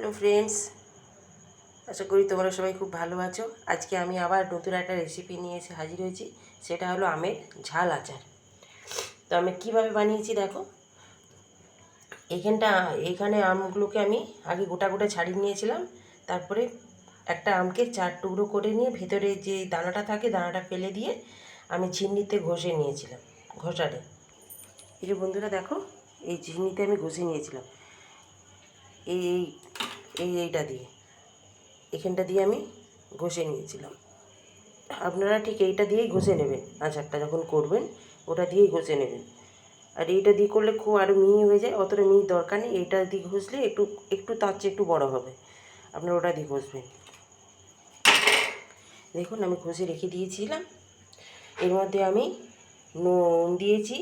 Hello friends, আশা করি তোমরা সবাই খুব ভালো আছো। আজকে আমি আবার নতুন একটা রেসিপি নিয়ে এসে হাজির হয়েছি। সেটা হলো আমের ঝাল আচার। তো আমি কীভাবে বানিয়েছি দেখো। এখানে আমগুলোকে আমি আগে গোটা গোটা ছাড়িয়ে নিয়েছিলাম। তারপরে একটা আমকে 4 টুকরো করে নিয়ে ভেতরে যে দানাটা থাকে দানাটা ফেলে দিয়ে আমি ঝিন্নিতে ঘষে নিয়েছিলাম, ঘষারে। এই যে বন্ধুরা দেখো, এই ঝিন্নিতে আমি ঘষে নিয়েছিলাম এই এইটা দিয়ে, এখানটা দিয়ে আমি ঘষে নিয়েছিলাম। আপনারা ঠিক এইটা দিয়েই ঘষে নেবেন, আচারটা যখন করবেন ওটা দিয়েই ঘষে নেবেন। আর এইটা দিয়ে করলে খুব আরও মিহি হয়ে যায়, অতটা মিহি দরকার নেই। এইটা দিয়ে ঘষলে একটু একটু তার চেয়ে একটু বড়ো হবে, আপনারা ওটা দিয়ে ঘষবেন। দেখুন আমি ঘষে রেখে দিয়েছিলাম। এর মধ্যে আমি নুন দিয়েছি,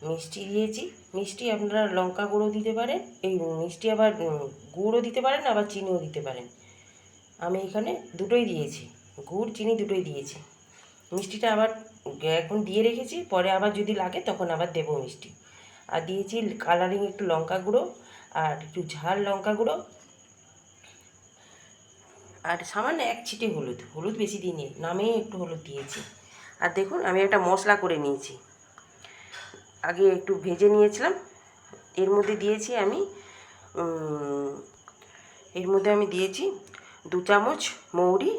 মিষ্টি দিয়েছি। মিষ্টি আপনারা লঙ্কা গুঁড়ো দিতে পারেন, এই মিষ্টি আবার গুঁড়ো দিতে পারেন, আবার চিনিও দিতে পারেন। আমি এখানে দুটোই দিয়েছি, গুড় চিনি দুটোই দিয়েছি। মিষ্টিটা আবার এখন দিয়ে রেখেছি, পরে আবার যদি লাগে তখন আবার দেবো মিষ্টি। আর দিয়েছি কালারিং একটু লঙ্কা গুঁড়ো আর একটু ঝাল লঙ্কা গুঁড়ো, আর সামান্য এক ছিটে হলুদ, হলুদ বেশি দিইনি, নামে একটু হলুদ দিয়েছি। আর দেখুন আমি একটা মশলা করে নিয়েছি, আগে একটু ভেজে নিয়েছিলাম। এর মধ্যে দিয়েছি আমি দিয়েছি 2 চামচ মৌরি,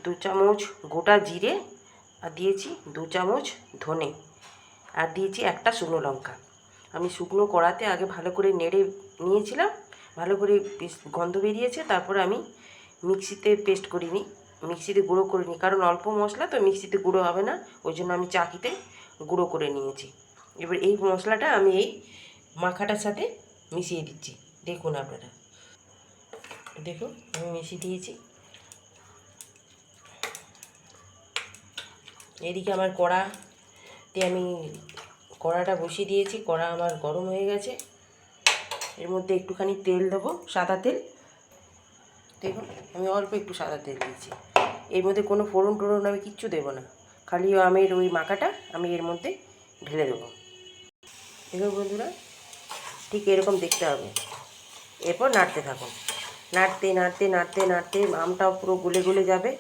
2 চামচ গোটা জিরে, আর দিয়েছি 2 চামচ ধনে, আর দিয়েছি একটা শুকনো লঙ্কা। আমি শুকনো কড়াতে আগে ভালো করে নেড়ে নিয়েছিলাম, ভালো করে গন্ধ বেরিয়েছে। তারপরে আমি মিক্সিতে পেস্ট করিনি, মিক্সিতে গুঁড়ো করিনি, কারণ অল্প মশলা তো মিক্সিতে গুঁড়ো হবে না, ওই জন্য আমি চাকিতে গুঁড়ো করে নিয়েছি। এবার এই মশলাটা আমি এই মাখাটার সাথে মিশিয়ে দিচ্ছি। দেখুন আপনারা, দেখুন আমি মিশিয়ে দিয়েছি। এদিকে আমার কড়াতে আমি কড়াটা বসিয়ে দিয়েছি, কড়া আমার গরম হয়ে গেছে। এর মধ্যে একটুখানি তেল দেবো, সাদা তেল। দেখুন আমি অল্প একটু সাদা তেল দিয়েছি। এর মধ্যে কোনো ফোড়ন টোড়ন আমি কিচ্ছু দেবো না, খালি আমের ওই মাখাটা আমি এর মধ্যে ঢেলে দেবো। দেখুন বন্ধুরা, ঠিক এরকম দেখতে হবে। এরপর নাড়তে থাকুন, নাড়তে নাড়তে নাড়তে নাড়তে আমটাও পুরো গলে গলে যাবে,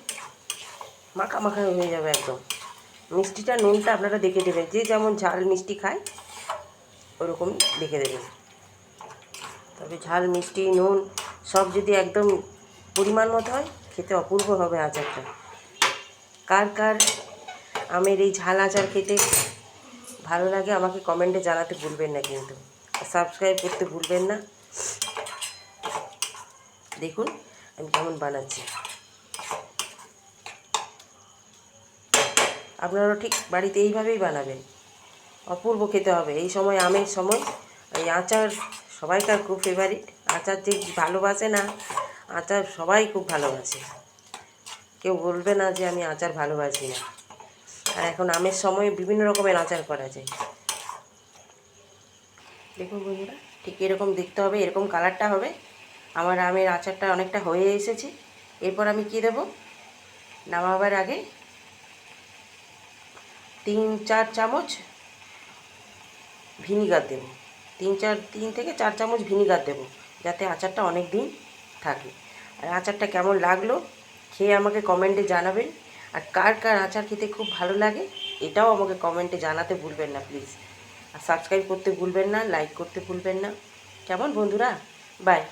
মাখা মাখা হয়ে যাবে একদম। মিষ্টিটা নুনটা আপনারা দেখে দেবেন, যে যেমন ঝাল মিষ্টি খায় ওরকম দেখে দেবেন। তবে ঝাল মিষ্টি নুন সব যদি একদম পরিমাণ মতো হয়, খেতে অপূর্ব হবে আচারটা। কার কার আমের এই ঝাল আচার খেতে ভালো লাগে আমাকে কমেন্টে জানাতে ভুলবেন না, কিন্তু সাবস্ক্রাইব করতে ভুলবেন না। দেখুন আমি কেমন বানাচ্ছি। আপনারাও ঠিক বাড়িতে এইভাবেই বানাবেন, অপূর্ব খেতে হবে। এই সময় আমের সময় এই আচার সবাইকার খুব ফেভারিট। আচার যে ভালোবাসে না, আচার সবাই খুব ভালোবাসে, কেউ বলবে না যে আমি আচার ভালোবাসি না। আর এখন আমের সময় বিভিন্ন রকমের আচার করা যায়। দেখুন বন্ধুরা, ঠিক এরকম দেখতে হবে, এরকম কালারটা হবে। আমার আমের আচারটা অনেকটা হয়ে এসেছে। এরপর আমি কী দেবো, নামাবার আগে 3-4 চামচ ভিনিগার দেবো। 3 থেকে 4 চামচ ভিনিগার দেবো, যাতে আচারটা অনেক দিন থাকে। আর আচারটা কেমন লাগলো খেয়ে আমাকে কমেন্টে জানাবেন। আর কার কার আচার খেতে খুব ভালো লাগে এটাও আমাকে কমেন্টে জানাতে ভুলবেন না প্লিজ। আর সাবস্ক্রাইব করতে ভুলবেন না, লাইক করতে ভুলবেন না। কেমন বন্ধুরা, বাই।